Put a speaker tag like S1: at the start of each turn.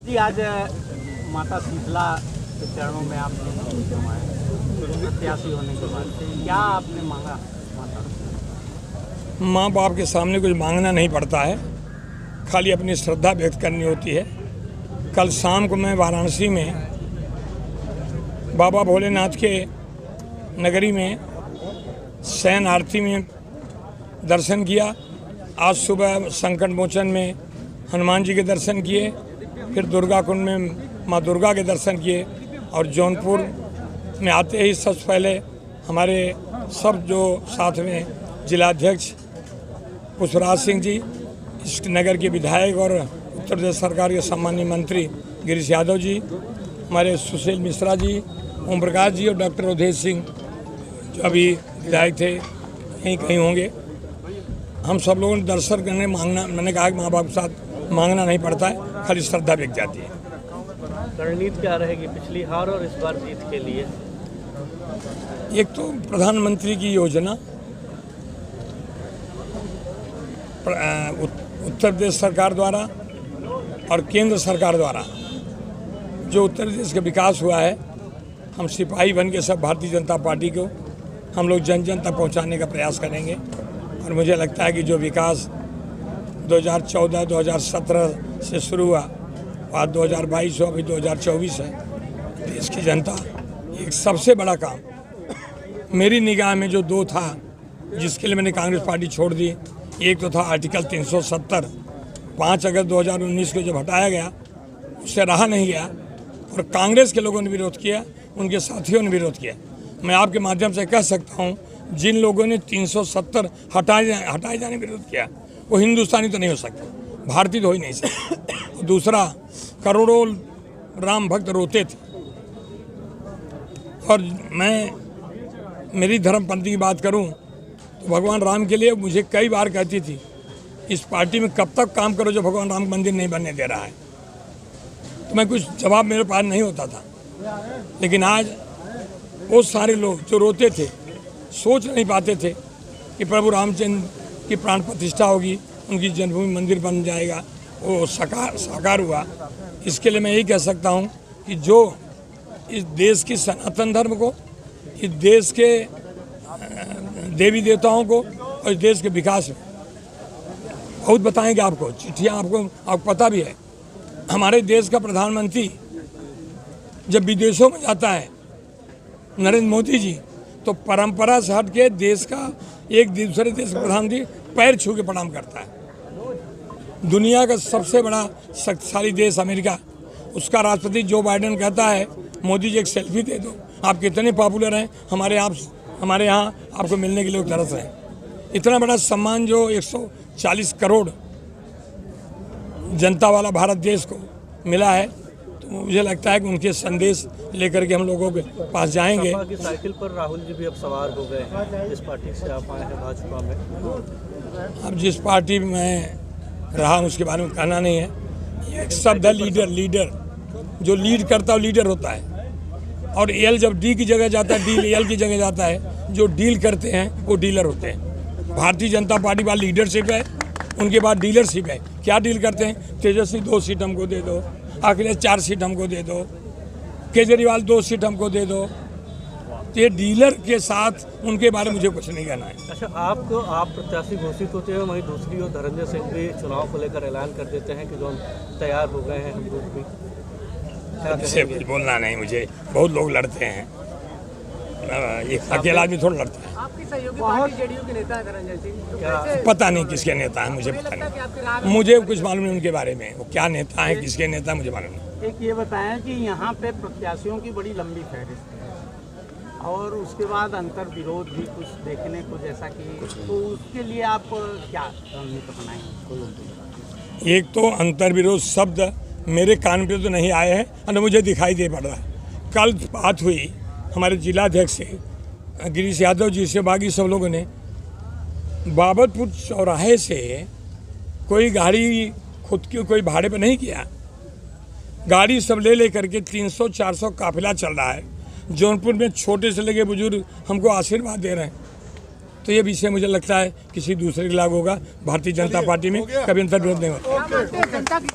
S1: जी आज माता शीतला के चरणों में आपने प्रत्याशी होने के बाद क्या आपने मांगा माता?
S2: माँ बाप के सामने कुछ मांगना नहीं पड़ता है, खाली अपनी श्रद्धा व्यक्त करनी होती है। कल शाम को मैं वाराणसी में बाबा भोलेनाथ के नगरी में शयन आरती में दर्शन किया। आज सुबह संकट मोचन में हनुमान जी के दर्शन किए, फिर दुर्गा कुंड में माँ दुर्गा के दर्शन किए और जौनपुर में आते ही सबसे पहले हमारे सब जो साथ में जिलाध्यक्ष पुष्पराज सिंह जी, इस नगर के विधायक और उत्तर प्रदेश सरकार के सम्मानीय मंत्री गिरीश यादव जी, हमारे सुशील मिश्रा जी, ओम प्रकाश जी और डॉक्टर उदय सिंह जो अभी विधायक थे कहीं कहीं होंगे, हम सब लोगों ने दर्शन करने मांगना, मैंने कहा कि माँ बाप के साथ मांगना नहीं पड़ता है, खाली श्रद्धा व्यक्त जाती है।
S1: रणनीति क्या रहेगी पिछली हार और इस बार जीत के लिए?
S2: एक तो प्रधानमंत्री की योजना, उत्तर प्रदेश सरकार द्वारा और केंद्र सरकार द्वारा जो उत्तर प्रदेश का विकास हुआ है, हम सिपाही बन के सब भारतीय जनता पार्टी को हम लोग जन जन तक पहुँचाने का प्रयास करेंगे। और मुझे लगता है कि जो विकास 2014-2017 से शुरू हुआ, आज 2022 हो, अभी 2024 है, देश की जनता एक सबसे बड़ा काम मेरी निगाह में जो दो था जिसके लिए मैंने कांग्रेस पार्टी छोड़ दी, एक तो था आर्टिकल 370, 5 अगस्त 2019 को जब हटाया गया उससे रहा नहीं गया और कांग्रेस के लोगों ने विरोध किया, उनके साथियों ने विरोध किया। मैं आपके माध्यम से कह सकता हूं, जिन लोगों ने 370 हटाए जाने विरोध किया वो हिंदुस्तानी तो नहीं हो सकते, भारतीय तो हो ही नहीं सकते। दूसरा, करोड़ों राम भक्त रोते थे और मैं मेरी धर्मपंथी की बात करूं तो भगवान राम के लिए मुझे कई बार कहती थी, इस पार्टी में कब तक काम करो जो भगवान राम मंदिर नहीं बनने दे रहा है। तो मैं कुछ जवाब मेरे पास नहीं होता था, लेकिन आज वो सारे लोग जो रोते थे, सोच नहीं पाते थे कि प्रभु रामचंद्र की प्राण प्रतिष्ठा होगी, उनकी जन्मभूमि मंदिर बन जाएगा, वो साकार हुआ। इसके लिए मैं यही कह सकता हूँ कि जो इस देश की सनातन धर्म को, इस देश के देवी देवताओं को और इस देश के विकास में बहुत बताएंगे आपको, चिट्ठियाँ आपको पता भी है। हमारे देश का प्रधानमंत्री जब विदेशों में जाता है, नरेंद्र मोदी जी, तो परंपरा से हट के देश का एक दूसरे देश का प्रधानमंत्री पैर छू के प्रणाम करता है। दुनिया का सबसे बड़ा शक्तिशाली देश अमेरिका, उसका राष्ट्रपति जो बाइडेन कहता है, मोदी जी एक सेल्फी दे दो, आप कितने पॉपुलर हैं, हमारे यहाँ आपको मिलने के लिए तरस रहे हैं। इतना बड़ा सम्मान जो 140 करोड़ जनता वाला भारत देश को मिला है, तो मुझे लगता है कि उनके संदेश लेकर के हम लोगों के पास जाएंगे।
S1: सपा की साइकिल पर राहुल जी भी अब सवार हो गए हैं, जिस पार्टी से आप आए हैं भाजपा में।
S2: अब जिस पार्टी में मैं रहा उसके बारे में कहना नहीं है। एक शब्द है लीडर, जो लीड करता है वो लीडर होता है, और एल जब डी की जगह जाता है, डील एल की जगह जाता है, जो डील करते हैं वो डीलर होते हैं। भारतीय जनता पार्टी बाद लीडरशिप है, उनके बाद डीलरशिप है। क्या डील करते हैं? तेजस्वी 2 सीट हमको दे दो, अखिलेश 4 सीट हमको दे दो, केजरीवाल 2 सीट हमको दे दो। तो ये डीलर के साथ उनके बारे में मुझे कुछ नहीं कहना है।
S1: अच्छा, आप प्रत्याशी घोषित होते हैं, वहीं दूसरी ओर धर्मेंद्र सिंह भी चुनाव को लेकर ऐलान कर देते हैं कि जो हम तैयार हो गए हैं, हम लोग भी।
S2: इससे कुछ बोलना नहीं, मुझे बहुत लोग लड़ते हैं, एक अकेला आदमी थोड़ा लड़ता है।
S3: आपकी सहयोगी पार्टी जेडीयू के नेता है धर्मेंद्र सिंह, तो
S2: पता नहीं किसके नेता है, मुझे पता नहीं, मुझे कुछ मालूम नहीं उनके बारे में, वो क्या नेता है, किसके नेता है, मुझे मालूम नहीं।
S1: एक ये बताएं कि यहाँ पे प्रत्याशियों की बड़ी लंबी फहरिस्त है और उसके बाद अंतर विरोध भी कुछ देखने को जैसा कि, तो उसके लिए आप क्या रणनीति बनाएंगे?
S2: एक तो अंतर विरोध शब्द मेरे कान पे तो नहीं आए हैं और मुझे दिखाई दे पड़ रहा है। कल बात हुई हमारे जिलाध्यक्ष से, गिरीश यादव जी से, बाकी सब लोगों ने बाबतपुर चौराहे से कोई गाड़ी खुद की कोई भाड़े पे नहीं किया, गाड़ी सब ले करके 300-400 काफिला चल रहा है। जौनपुर में छोटे से लेके बुजुर्ग हमको आशीर्वाद दे रहे हैं। तो ये विषय मुझे लगता है किसी दूसरे के लागू होगा, भारतीय जनता पार्टी में कभी अंतर विरोध नहीं होगा।